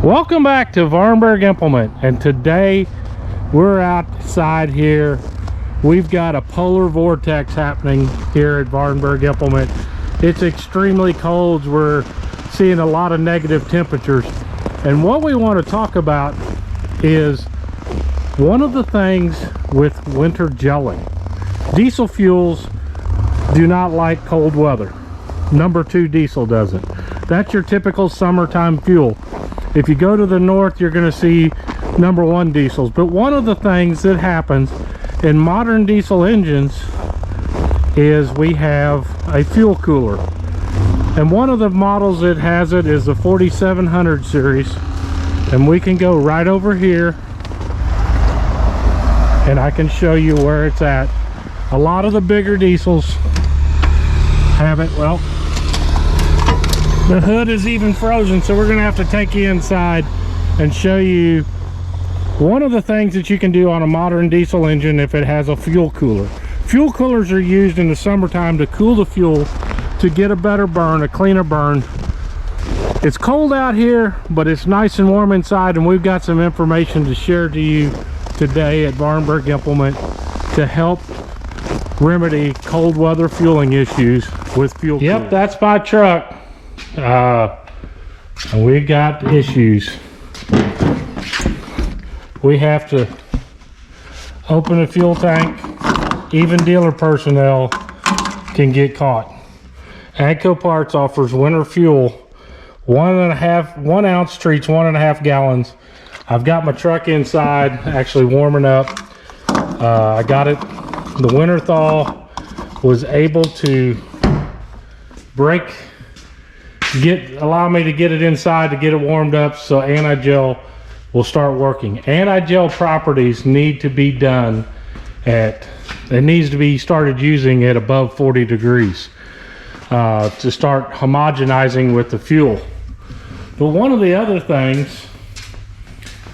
Welcome back to Vahrenberg Implement, and today we're outside here. We've got a polar vortex happening here at Vahrenberg Implement. It's extremely cold. We're seeing a lot of negative temperatures, and what we want to talk about is one of the things with winter gelling. Diesel fuels do not like cold weather. Number 2 diesel doesn't. That's your typical summertime fuel. If you go to the north, you're going to see number 1 diesels. But one of the things that happens in modern diesel engines is we have a fuel cooler. And one of the models that has it is the 4700 series. And we can go right over here and I can show you where it's at. A lot of the bigger diesels have it. Well, the hood is even frozen, so we're gonna have to take you inside and show you one of the things that you can do on a modern diesel engine if it has a fuel cooler. Fuel coolers are used in the summertime to cool the fuel to get a better burn, a cleaner burn. It's cold out here, but it's nice and warm inside, and we've got some information to share to you today at Vahrenberg Implement to help remedy cold weather fueling issues with fuel coolers. Yep, that's my truck. And we got issues. We have to open a fuel tank. Even dealer personnel can get caught. AGCO Parts offers winter fuel. 1 ounce treats 1.5 gallons. I've got my truck inside actually warming up. I got it. The winter thaw was able to allow me to get it inside to get it warmed up, so anti-gel will start working. Anti-gel properties need to be done it needs to be started using at above 40 degrees to start homogenizing with the fuel. But one of the other things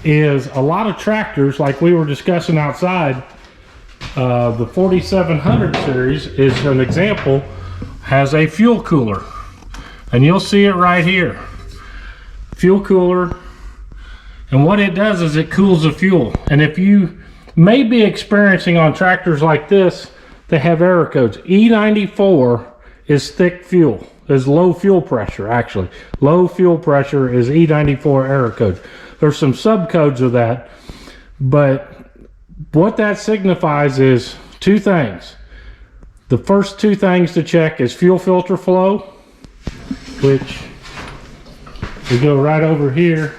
is a lot of tractors, like we were discussing outside, the 4700 series is an example, has a fuel cooler. And you'll see it right here. Fuel cooler. And what it does is it cools the fuel. And if you may be experiencing on tractors like this, they have error codes. E94 is thick fuel, is low fuel pressure actually. Low fuel pressure is E94 error code. There's some subcodes of that, but what that signifies is 2 things. The first 2 things to check is fuel filter flow, which we go right over here.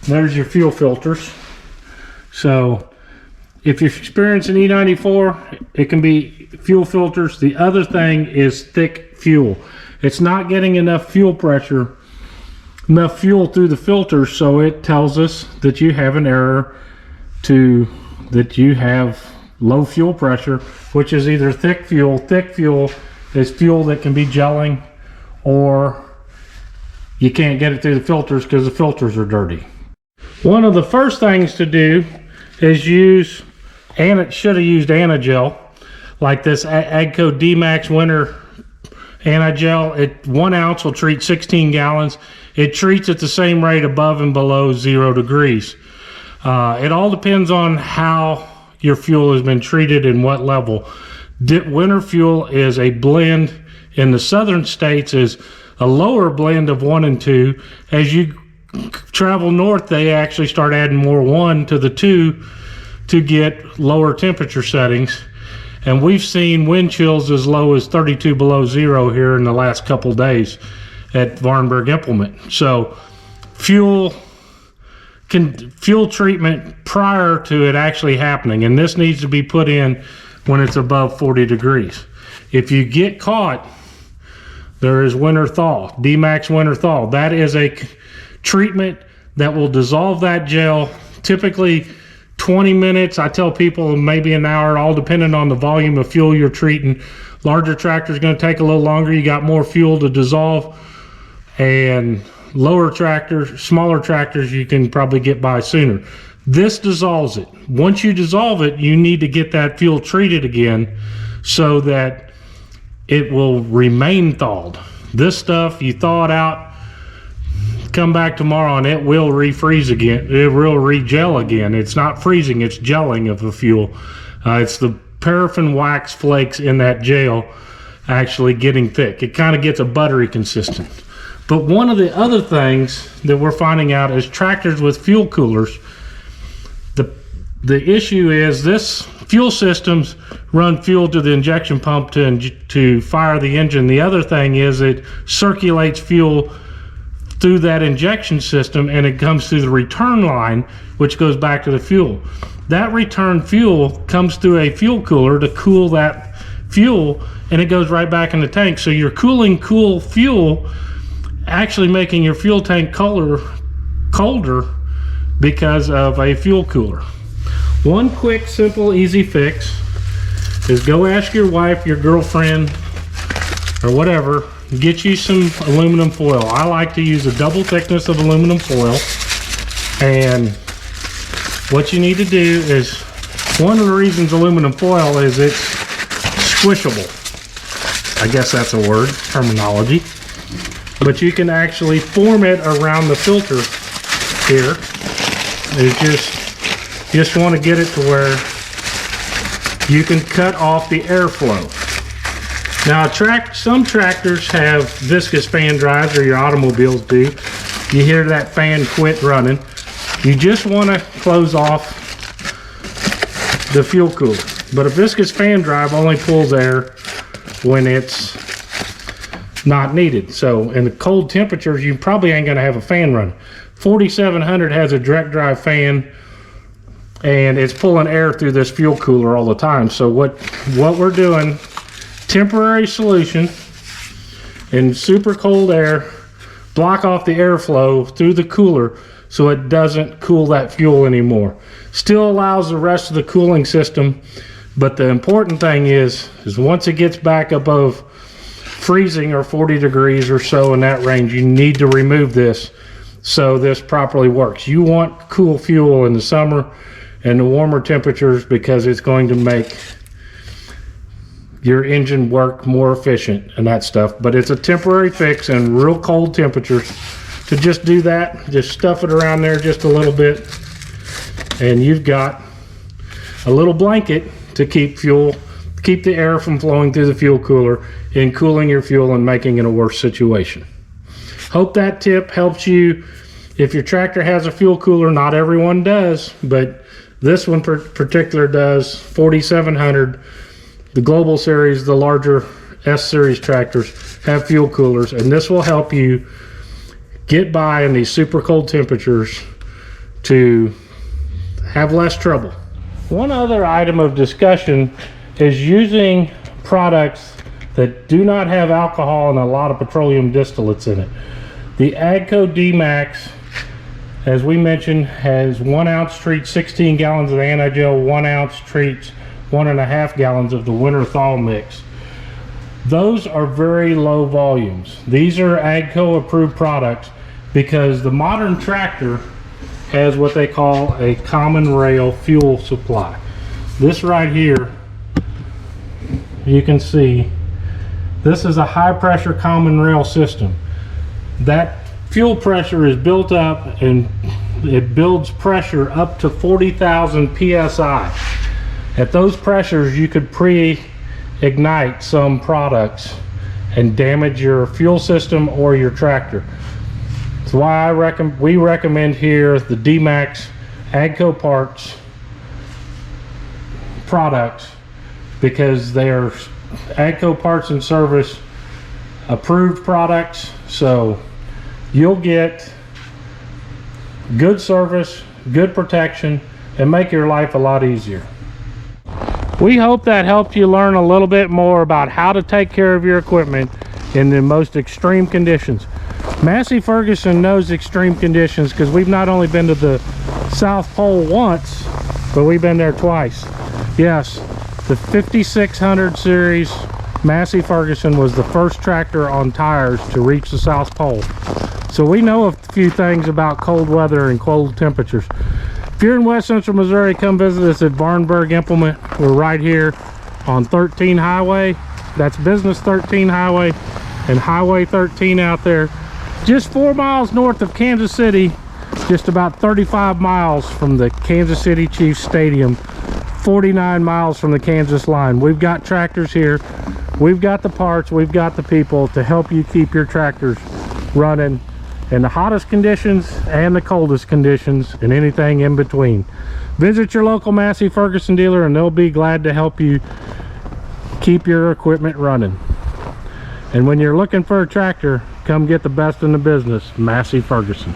There's your fuel filters. So if you're experiencing E94, it can be fuel filters. The other thing is thick fuel. It's not getting enough fuel pressure, enough fuel through the filters, so it tells us that you have an error, that you have low fuel pressure, which is either thick fuel. Thick fuel is fuel that can be gelling, or you can't get it through the filters because the filters are dirty. One of the first things to do is use, and it should have used anti-gel, like this AGCO D-Max Winter anti-gel. 1 ounce will treat 16 gallons. It treats at the same rate above and below 0 degrees. It all depends on how your fuel has been treated and what level. Winter fuel is a blend. In the southern states is a lower blend of 1 and 2. As you travel north, they actually start adding more 1 to the 2 to get lower temperature settings. And we've seen wind chills as low as 32 below 0 here in the last couple days at Vahrenberg Implement. So fuel treatment prior to it actually happening, and this needs to be put in when it's above 40 degrees. If you get caught, there is winter thaw, D-Max winter thaw. That is a treatment that will dissolve that gel, typically 20 minutes. I tell people maybe an hour, all depending on the volume of fuel you're treating. Larger tractors going to take a little longer. You got more fuel to dissolve, and lower tractors, smaller tractors, you can probably get by sooner. This dissolves it. Once you dissolve it, you need to get that fuel treated again so that it will remain thawed. This stuff, you thaw it out, come back tomorrow and it will refreeze again. It will regel again. It's not freezing, it's gelling of the fuel. It's the paraffin wax flakes in that gel actually getting thick. It kind of gets a buttery consistent. But one of the other things that we're finding out is tractors with fuel coolers, the issue is this fuel systems run fuel to the injection pump to fire the engine. The other thing is it circulates fuel through that injection system and it comes through the return line, which goes back to the fuel. That return fuel comes through a fuel cooler to cool that fuel, and it goes right back in the tank. So you're cooling cool fuel, actually making your fuel tank colder because of a fuel cooler. One quick, simple, easy fix is go ask your wife, your girlfriend, or whatever, get you some aluminum foil. I like to use a double thickness of aluminum foil, and what you need to do is, one of the reasons aluminum foil is it's squishable. I guess that's a word, terminology. But you can actually form it around the filter here. It's just want to get it to where you can cut off the airflow. Now some tractors have viscous fan drives, or your automobiles do. You hear that fan quit running. You just want to close off the fuel cooler. But a viscous fan drive only pulls air when it's not needed. So in the cold temperatures, you probably ain't going to have a fan running. 4700 has a direct drive fan, and it's pulling air through this fuel cooler all the time. So what we're doing, temporary solution in super cold air, block off the airflow through the cooler so it doesn't cool that fuel anymore. Still allows the rest of the cooling system, but the important thing is once it gets back above freezing or 40 degrees or so in that range, you need to remove this so this properly works. You want cool fuel in the summer and the warmer temperatures because it's going to make your engine work more efficient and that stuff. But it's a temporary fix in real cold temperatures. To just do that, just stuff it around there just a little bit, and you've got a little blanket to keep the air from flowing through the fuel cooler and cooling your fuel and making it a worse situation. Hope that tip helps you. If your tractor has a fuel cooler, not everyone does, but this one particular does. 4700, the Global Series, the larger S Series tractors have fuel coolers, and this will help you get by in these super cold temperatures to have less trouble. One other item of discussion is using products that do not have alcohol and a lot of petroleum distillates in it. The AGCO D-Max, as we mentioned, has 1 ounce treats 16 gallons of anti-gel, 1 ounce treats 1.5 gallons of the winter thaw mix. Those are very low volumes. These are AGCO approved products because the modern tractor has what they call a common rail fuel supply. This right here, you can see, this is a high pressure common rail system. That fuel pressure is built up and it builds pressure up to 40,000 psi. At those pressures, you could pre-ignite some products and damage your fuel system or your tractor. That's why we recommend here the D-Max AGCO parts products, because they are AGCO parts and service approved products. So you'll get good service, good protection, and make your life a lot easier. We hope that helped you learn a little bit more about how to take care of your equipment in the most extreme conditions. Massey Ferguson knows extreme conditions because we've not only been to the South Pole once, but we've been there twice. Yes, the 5600 series Massey Ferguson was the first tractor on tires to reach the South Pole. So we know a few things about cold weather and cold temperatures. If you're in West Central Missouri, come visit us at Vahrenberg Implement. We're right here on 13 Highway. That's Business 13 Highway and Highway 13 out there. just 4 miles north of Kansas City, just about 35 miles from the Kansas City Chiefs Stadium, 49 miles from the Kansas line. We've got tractors here. We've got the parts. We've got the people to help you keep your tractors running in the hottest conditions and the coldest conditions and anything in between. Visit your local Massey Ferguson dealer and they'll be glad to help you keep your equipment running. And when you're looking for a tractor, come get the best in the business, Massey Ferguson.